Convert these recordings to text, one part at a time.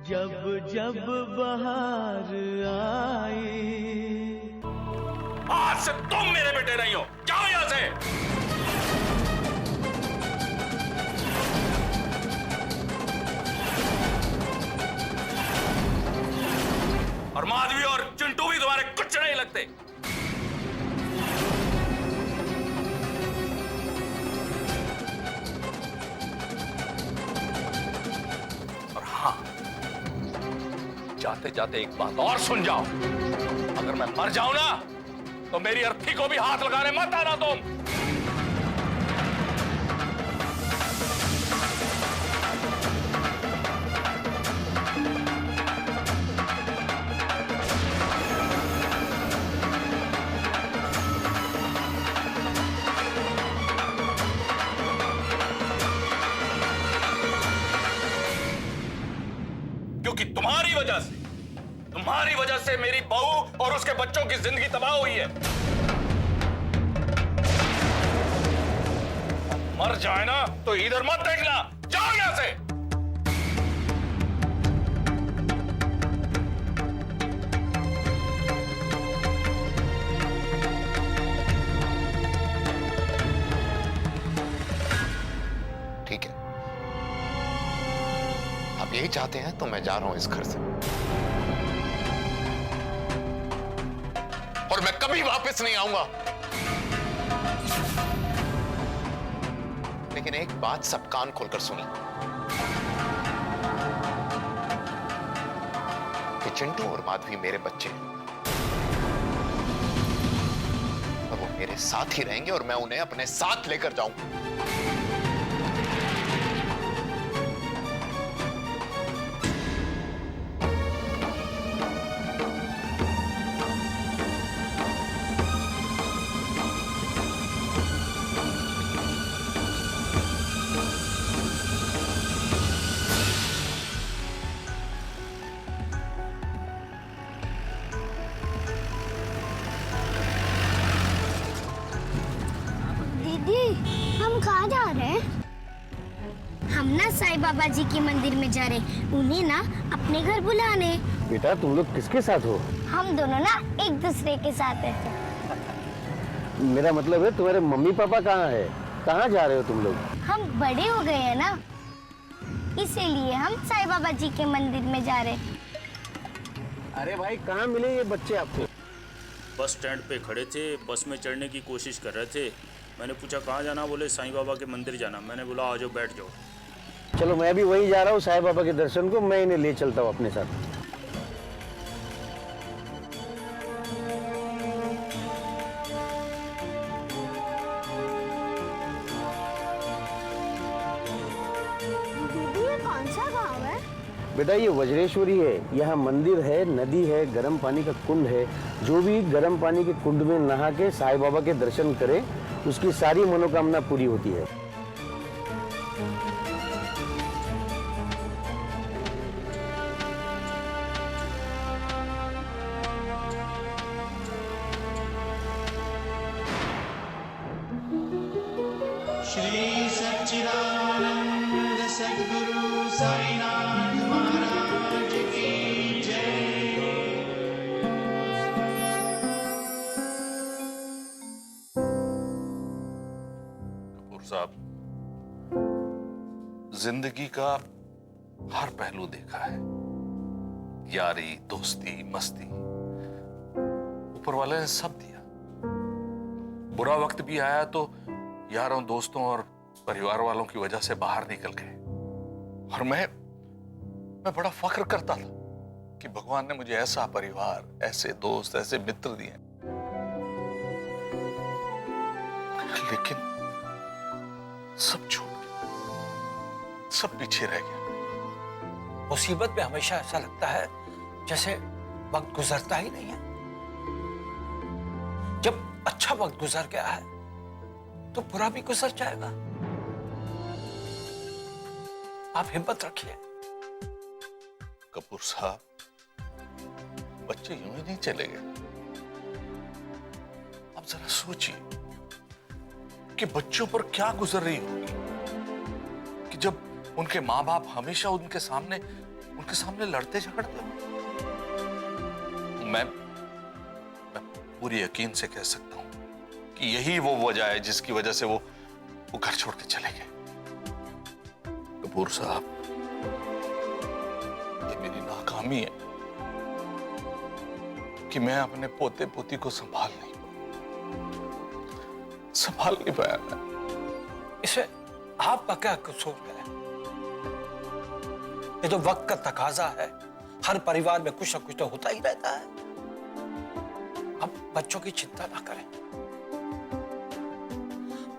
जब जब बहार आई। आज से तुम मेरे बेटे नहीं हो, जाओ यहां से। और माधवी और चिंटू भी तुम्हारे कुछ नहीं लगते। और हां, जाते जाते एक बात और सुन जाओ, अगर मैं मर जाऊं ना तो मेरी अर्थी को भी हाथ लगाने मत आना तुम। क्योंकि तुम्हारी वजह से मेरी बहू और उसके बच्चों की जिंदगी तबाह हुई है। मर जाए ना तो इधर मत देखना, जाओ यहां से। ठीक है, आप यही चाहते हैं तो मैं जा रहा हूं इस घर से, और मैं कभी वापस नहीं आऊंगा। लेकिन एक बात सब कान खोलकर सुनी, कि चिंटू और माधवी मेरे बच्चे हैं और वो मेरे साथ ही रहेंगे और मैं उन्हें अपने साथ लेकर जाऊंगा। हम कहाँ जा रहे हैं? हम ना साईं बाबा जी के मंदिर में जा रहे हैं, उन्हें ना अपने घर बुलाने। बेटा तुम लोग किसके साथ हो? हम दोनों ना एक दूसरे के साथ हैं। मेरा मतलब है तुम्हारे मम्मी पापा कहाँ है? कहाँ जा रहे हो तुम लोग? हम बड़े हो गए हैं ना, इसीलिए हम साईं बाबा जी के मंदिर में जा रहे हैं। अरे भाई कहाँ मिले ये बच्चे आपको? बस स्टैंड पे खड़े थे, बस में चढ़ने की कोशिश कर रहे थे। मैंने पूछा कहाँ जाना, बोले साईं बाबा के मंदिर जाना। मैंने बोला आ जाओ बैठ जाओ। चलो मैं भी वही जा रहा हूँ साईं बाबा के दर्शन को, मैं इन्हें ले चलता हूँ अपने साथ। दीदी ये कौन सा गाँव है? बेटा ये वज्रेश्वरी है, यहाँ मंदिर है, नदी है, गर्म पानी का कुंड है। जो भी गर्म पानी के कुंड में नहा के साईं बाबा के दर्शन करे उसकी सारी मनोकामना पूरी होती है। श्री सच्चिदानंद सद्गुरु साईनाथ महाराज की जय। कपूर साहब, जिंदगी का हर पहलू देखा है, यारी, दोस्ती, मस्ती, ऊपर वाले ने सब दिया। बुरा वक्त भी आया तो यारों, दोस्तों और परिवार वालों की वजह से बाहर निकल गए। और मैं बड़ा फख्र करता था कि भगवान ने मुझे ऐसा परिवार, ऐसे दोस्त, ऐसे मित्र दिए। लेकिन सब छूट गया, सब पीछे रह गया। मुसीबत में हमेशा ऐसा लगता है जैसे वक्त गुजरता ही नहीं है। जब अच्छा वक्त गुजर गया है तो बुरा भी गुजर जाएगा। आप हिम्मत रखिए। कपूर साहब, बच्चे यूं ही नहीं चले गए। आप जरा सोचिए कि बच्चों पर क्या गुजर रही होगी कि जब उनके माँ बाप हमेशा उनके सामने उनके सामने लड़ते झगड़ते हो। मैं पूरी यकीन से कह सकता हूं कि यही वो वजह है जिसकी वजह से वो घर छोड़ के चले गए। कपूर साहब, ये मेरी नाकामी है कि मैं अपने पोते पोती को संभाल नहीं पाया। इसे आपका क्या कसूर है? ये तो वक्त का तकाजा है। हर परिवार में कुछ ना कुछ तो होता ही रहता है। अब बच्चों की चिंता ना करें।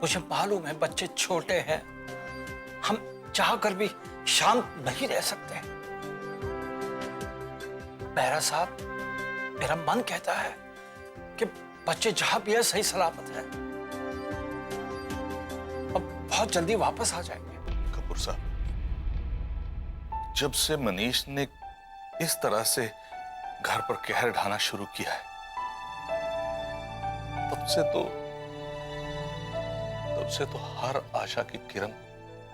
मुझे मालूम है बच्चे छोटे हैं, हम चाहकर भी शांत नहीं रह सकते। मेहरा साहब, मेरा मन कहता है कि बच्चे जहां भी है सही सलामत है, अब बहुत जल्दी वापस आ जाएंगे। कपूर साहब, जब से मनीष ने इस तरह से घर पर कहर ढाना शुरू किया है, तब से तो हर आशा की किरण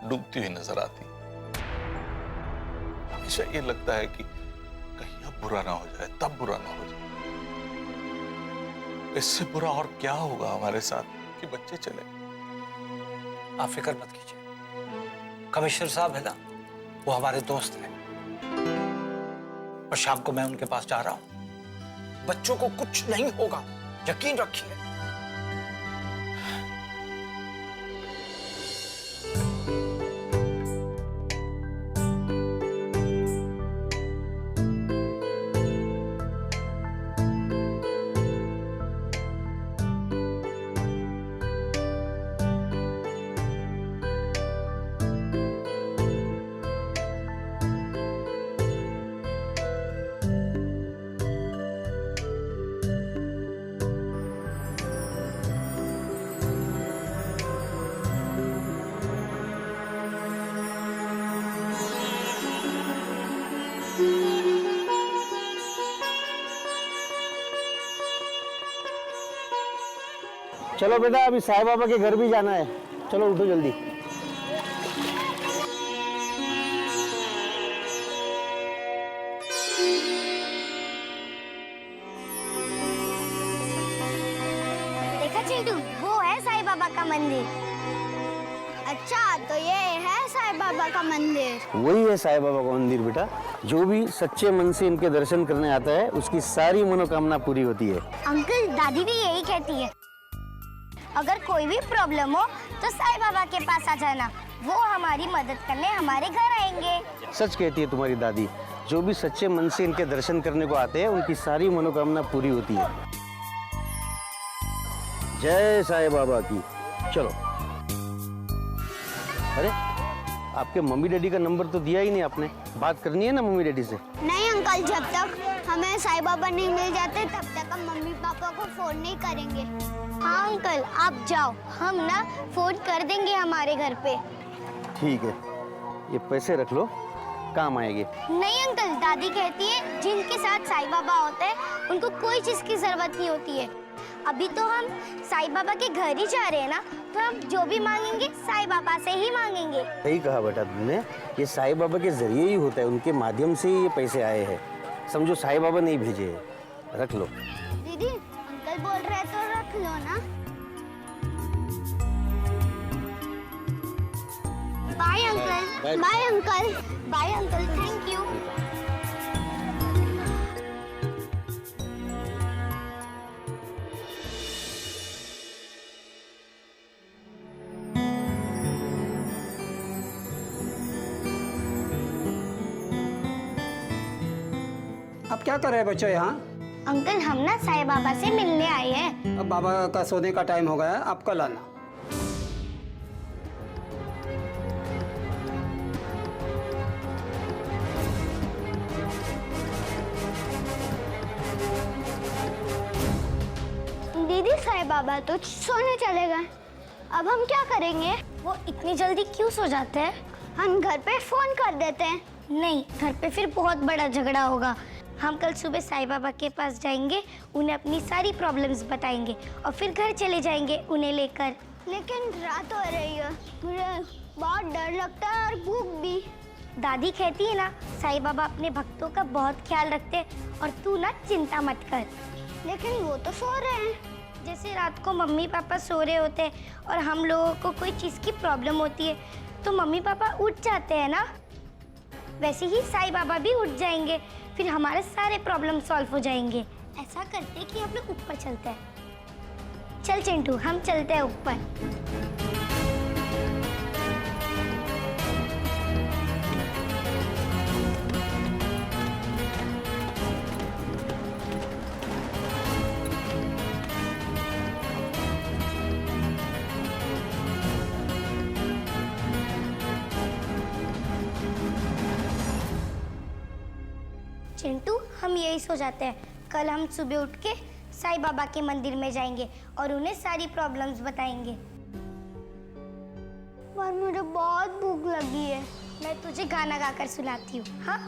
डूबती हुई नजर आती। हमेशा ये लगता है कि कहीं अब बुरा ना हो जाए, तब बुरा ना हो जाए। इससे बुरा और क्या होगा हमारे साथ कि बच्चे चले। आप फिक्र मत कीजिए, कमिश्नर साहब है ना, वो हमारे दोस्त हैं और शाम को मैं उनके पास जा रहा हूं। बच्चों को कुछ नहीं होगा, यकीन रखिए। चलो बेटा, अभी साईं बाबा के घर भी जाना है। चलो उठो जल्दी। देखा चिंटू, वो है साईं बाबा का मंदिर। अच्छा, तो ये है साईं बाबा का मंदिर। वही है साईं बाबा का मंदिर बेटा। जो भी सच्चे मन से इनके दर्शन करने आता है, उसकी सारी मनोकामना पूरी होती है। अंकल, दादी भी यही कहती है, अगर कोई भी प्रॉब्लम हो तो साईं बाबा के पास आ जाना, वो हमारी मदद करने हमारे घर आएंगे। सच कहती है तुम्हारी दादी। जो भी सच्चे मन से इनके दर्शन करने को आते हैं, उनकी सारी मनोकामना पूरी होती है। जय साईं बाबा की। चलो। अरे, आपके मम्मी डैडी का नंबर तो दिया ही नहीं आपने। बात करनी है ना मम्मी डैडी से। नहीं अंकल, जब तक हमें साईं बाबा नहीं मिल जाते तब तक हम मम्मी पापा को फोन नहीं करेंगे। हाँ अंकल, आप जाओ, हम ना फोन कर देंगे हमारे घर पे। ठीक है, ये पैसे रख लो, काम आएंगे। नहीं अंकल, दादी कहती है जिनके साथ साईं बाबा होते हैं उनको कोई चीज की जरूरत नहीं होती है। अभी तो हम साईं बाबा के घर ही जा रहे हैं ना, तो हम जो भी मांगेंगे साईं बाबा से ही मांगेंगे। सही कहा बेटा तुमने। ये साईं बाबा के जरिए ही होता है, उनके माध्यम से ही ये पैसे आए हैं। समझो साईं बाबा नहीं भेजे हैं। रख लो। दीदी, अंकल बोल रहे तो रख लो ना। Bye uncle. Bye uncle. Bye uncle, thank you. अब क्या कर रहे हैं बच्चों यहाँ? अंकल, हम ना साईं बाबा से मिलने आए हैं। अब बाबा का सोने का टाइम हो गया है, आप कल आना। दीदी, साईं बाबा तो सोने चले गए, अब हम क्या करेंगे? वो इतनी जल्दी क्यों सो जाते हैं? हम घर पे फोन कर देते हैं। नहीं, घर पे फिर बहुत बड़ा झगड़ा होगा। हम कल सुबह साईं बाबा के पास जाएंगे, उन्हें अपनी सारी प्रॉब्लम्स बताएंगे और फिर घर चले जाएंगे उन्हें लेकर। लेकिन रात हो रही है, मुझे बहुत डर लगता है और भूख भी। दादी कहती है ना, साईं बाबा अपने भक्तों का बहुत ख्याल रखते हैं और तू ना चिंता मत कर। लेकिन वो तो सो रहे हैं। जैसे रात को मम्मी पापा सो रहे होते हैं और हम लोगों को कोई चीज़ की प्रॉब्लम होती है तो मम्मी पापा उठ जाते हैं ना, वैसे ही साईं बाबा भी उठ जाएंगे, फिर हमारे सारे प्रॉब्लम सॉल्व हो जाएंगे। ऐसा करते कि हम लोग ऊपर चलते हैं। चल चिंटू, हम चलते हैं ऊपर। चिंटू, हम यही सो जाते हैं। कल हम सुबह उठ के साईं बाबा के मंदिर में जाएंगे और उन्हें सारी प्रॉब्लम्स बताएंगे। पर मुझे बहुत भूख लगी है। मैं तुझे गाना गाकर सुनाती हूँ, हाँ?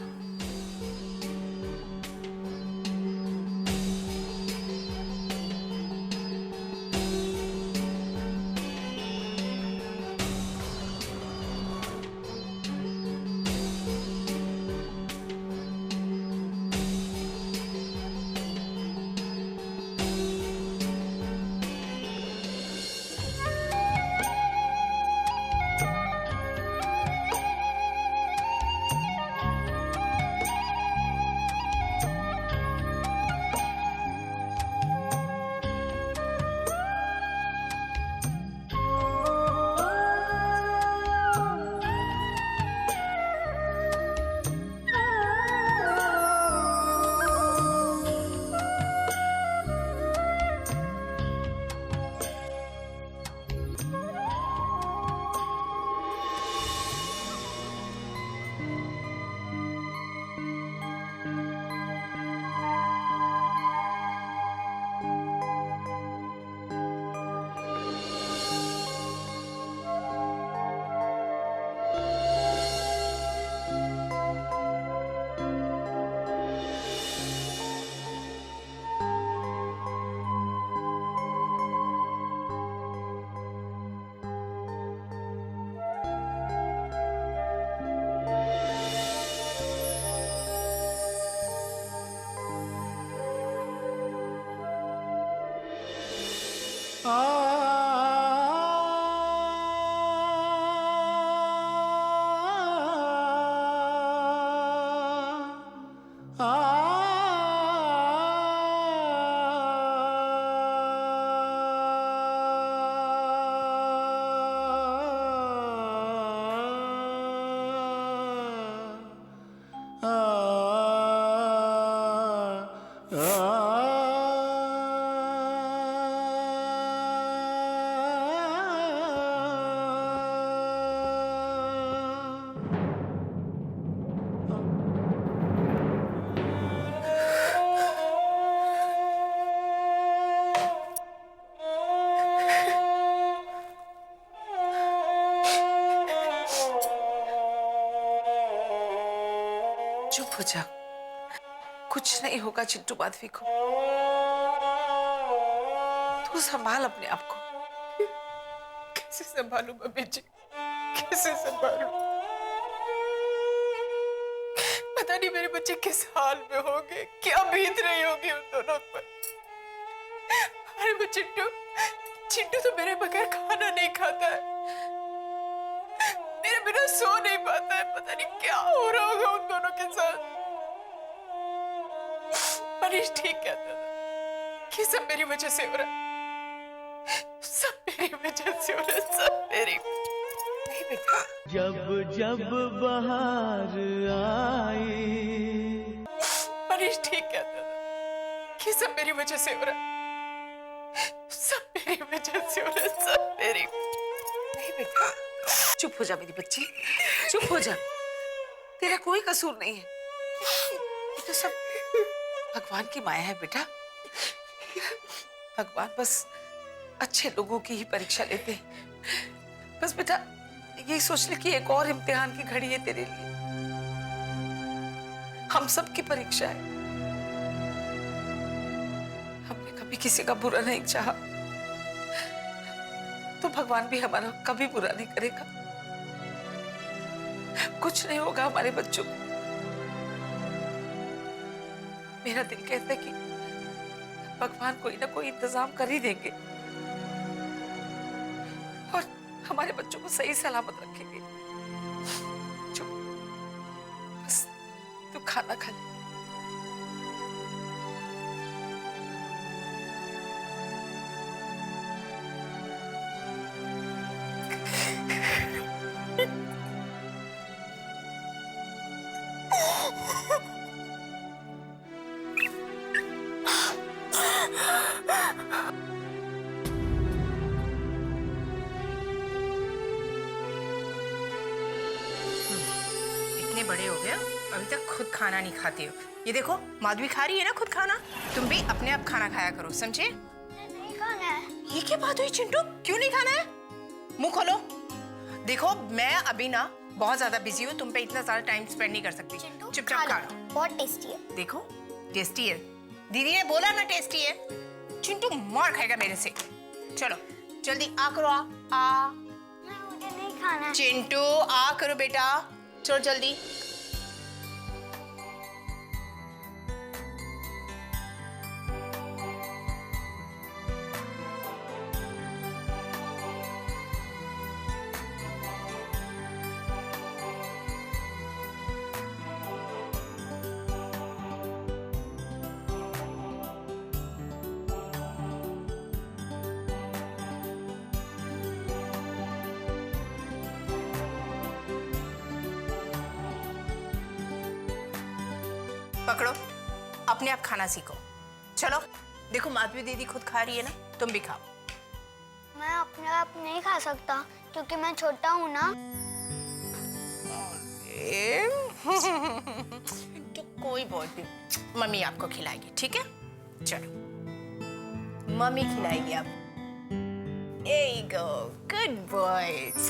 चुप हो जा, कुछ नहीं होगा चिंटू माधवी को। तू संभाल अपने आप को। कैसे संभालू मम्मी जी, कैसे संभालू? पता नहीं मेरे बच्चे किस हाल में होंगे, क्या बीत रही होगी उन दोनों पर। अरे वो चिंटू, चिंटू तो मेरे बगैर खाना नहीं खाता है, मेरे बिना सो नहीं पाता है। पता नहीं क्या हो रहा होगा उन दोनों के साथ। मनीष ठीक कहता था कि सब मेरी वजह से हो रहा, सब मेरी वजह से हो रहा, सब मेरी। नहीं बेटा, जब जब बहार आए। मनीष ठीक कहता था कि सब मेरी वजह से हो रहा, सब मेरी वजह से हो रहा, सब मेरी। नहीं बेटा, चुप हो जा मेरी बच्ची, चुप हो जा। तेरा कोई कसूर नहीं है, ये तो सब भगवान की माया है बेटा। भगवान बस अच्छे लोगों की ही परीक्षा लेते हैं। बस बेटा यही सोच ले कि एक और इम्तिहान की घड़ी है तेरे लिए। हम सब की परीक्षा है। हमने कभी किसी का बुरा नहीं चाहा, तो भगवान भी हमारा कभी बुरा नहीं करेगा। कुछ नहीं होगा हमारे बच्चों को। मेरा दिल कहता है कि भगवान कोई ना कोई इंतजाम कर ही देंगे और हमारे बच्चों को सही सलामत रखेंगे। चुप, बस तू खाना खा ले। इतने बड़े हो गए अभी तक खुद खाना नहीं खाते हो। ये देखो माधवी खा रही है ना खुद खाना, तुम भी अपने आप खाना खाया करो, समझे? नहीं खाना है। ये क्या बात हुई चिंटू, क्यों नहीं खाना है? मुंह खोलो। देखो मैं अभी ना बहुत ज्यादा बिजी हूँ, तुम पे इतना ज्यादा टाइम स्पेंड नहीं कर सकती। चुपचाप खा लो। बहुत टेस्टी है। देखो टेस्टी है, दीदी ने बोला ना टेस्टी है। चिंटू मार खाएगा मेरे से। चलो जल्दी आ करो, आ। मुझे नहीं खाना है। चिंटू आ करो बेटा, चलो जल्दी। पकड़ो, अपने आप खाना सीखो। चलो देखो माधवी दीदी खुद खा रही है ना, तुम भी खाओ। मैं अपने आप नहीं खा सकता क्योंकि मैं छोटा हूँ ना। तो कोई बात नहीं, मम्मी आपको खिलाएगी, ठीक है? चलो मम्मी खिलाएगी आप। There you go, good boys.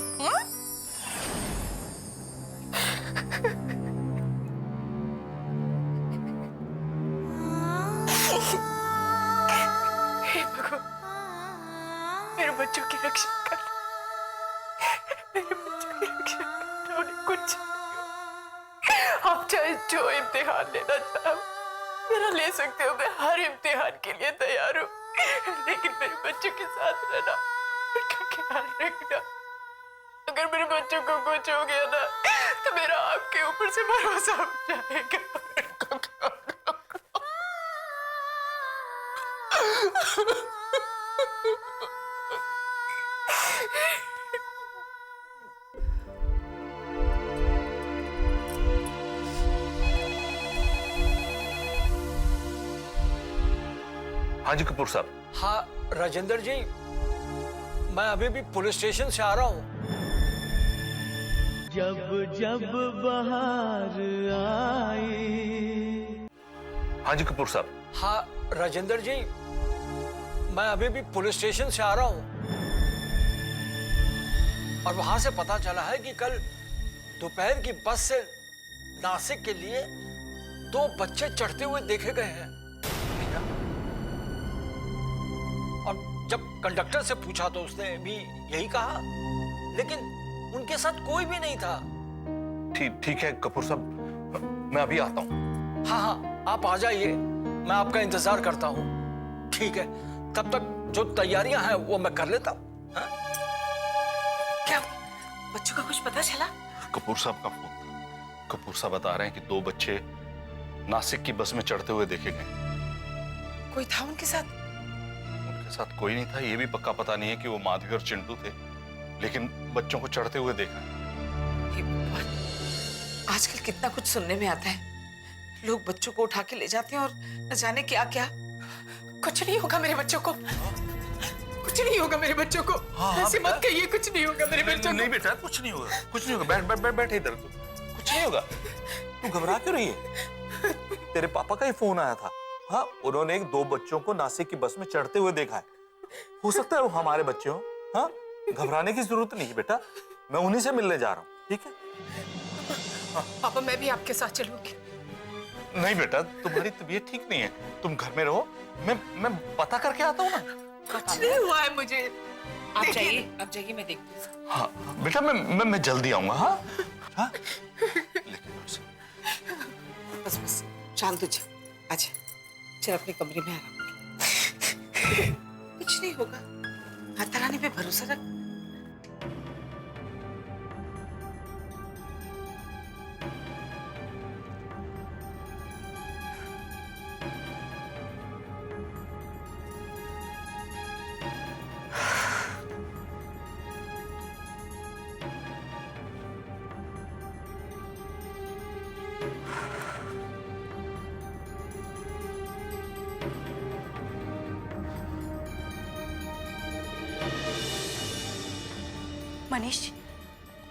हे भगवान, मेरे बच्चों की रक्षा कर, मेरे बच्चों की रक्षा कर, उन्हें कुछ नहीं हो। आप चाहे जो इम्तिहान लेना चाहो मेरा ले सकते हो, मैं हर इम्तिहान के लिए तैयार हूँ, लेकिन मेरे बच्चों के साथ रहना, उनका ख्याल रखना। अगर मेरे बच्चों को कुछ हो गया ना तो मेरा आपके ऊपर से भरोसा उठ जाएगा। उनको ख्याल रखो। हाँ जी कपूर साहब। हाँ राजेंद्र जी, मैं अभी भी पुलिस स्टेशन से आ रहा हूँ। जब जब बहार आई। हाँ जी कपूर साहब। हाँ राजेंद्र जी, मैं अभी भी पुलिस स्टेशन से आ रहा हूँ और वहां से पता चला है कि कल दोपहर की बस से नासिक के लिए 2 बच्चे चढ़ते हुए देखे गए हैं। और जब कंडक्टर से पूछा तो उसने भी यही कहा, लेकिन उनके साथ कोई भी नहीं था। ठीक है कपूर साहब, मैं अभी आता हूँ। हाँ हाँ आप आ जाइए, मैं आपका इंतजार करता हूँ। ठीक है, तब तक जो तैयारियां हैं वो मैं कर लेता हूँ। क्या बच्चों का कुछ पता चला? कपूर साहब का फोन था। कपूर साहब बता रहे हैं कि 2 बच्चे नासिक की बस में चढ़ते हुए देखे गए। कोई था उनके साथ? उनके साथ कोई नहीं था, ये भी पक्का पता नहीं है कि वो माधवी और चिंटू थे, लेकिन बच्चों को चढ़ते हुए देखा। हे भगवान, आजकल कितना कुछ सुनने में आता है। लोग बच्चों को उठा के ले जाते हैं और न जाने क्या क्या। कुछ नहीं होगा मेरे बच्चों को, कुछ नहीं होगा मेरे बच्चों को। ऐसे मत कहिए, कुछ नहीं होगा मेरे बच्चों को। नहीं बेटा, कुछ नहीं होगा, कुछ नहीं होगा। बैठ इधर। कुछ नहीं होगा। तू घबरा क्यों रही है? तेरे पापा का ही फोन आया था। हाँ, उन्होंने 2 बच्चों को नासिक की बस में चढ़ते हुए देखा है। हो सकता है वो हमारे बच्चे हो। हाँ, घबराने की जरूरत नहीं बेटा, मैं उन्हीं से मिलने जा रहा हूँ। ठीक है पापा, मैं भी आपके साथ चलूंगी। नहीं बेटा, तुम्हारी तबीयत ठीक नहीं है, तुम घर में रहो, मैं पता करके आता हूँ ना। कुछ नहीं हुआ है मुझे। आप जाइए, मैं देखती हूँ। हाँ बेटा, मैं जल्दी आऊंगा। हाँ हाँ, लेकिन बस शांत हो जा, अच्छा। से अपने कमरे में आराम कर। कुछ नहीं होगा, माता रानी पे भरोसा रख। मनीष,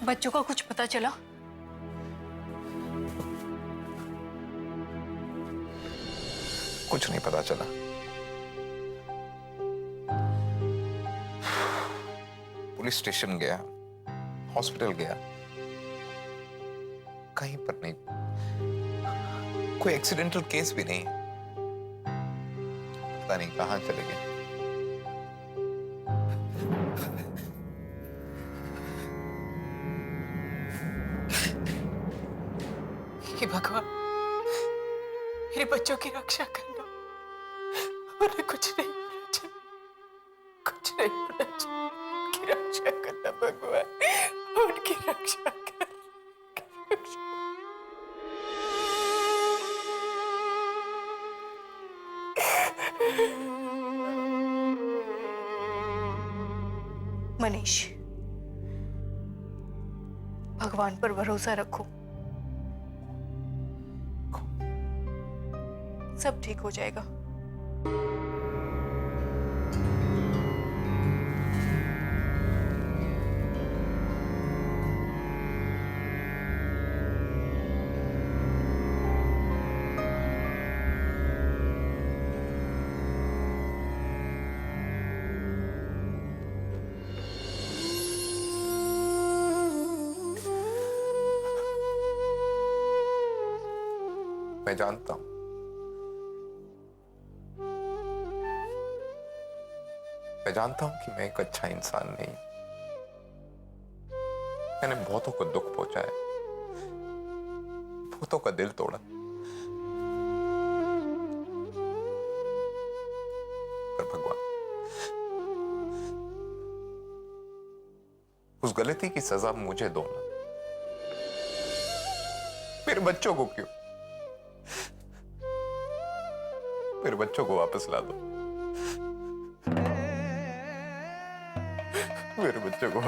बच्चों का कुछ पता चला? कुछ नहीं पता चला। पुलिस स्टेशन गया, हॉस्पिटल गया, कहीं पर नहीं, कोई एक्सीडेंटल केस भी नहीं। पता नहीं कहां चले गए। हे भगवान, मेरे बच्चों की रक्षा करना। उन्हें कुछ नहीं होना चाहिए, कुछ नहीं होना चाहिए। उनकी रक्षा करना भगवान, उनकी रक्षा कर। मनीष, भगवान पर भरोसा रखो, सब ठीक हो जाएगा। मैं जानता हूं, मैं जानता हूं कि मैं एक अच्छा इंसान नहीं। मैंने बहुतों को दुख पहुंचाया, बहुतों का दिल तोड़ा, पर भगवान, उस गलती की सजा मुझे दो ना, मेरे बच्चों को क्यों? मेरे बच्चों को वापस ला दो, मेरे बच्चों को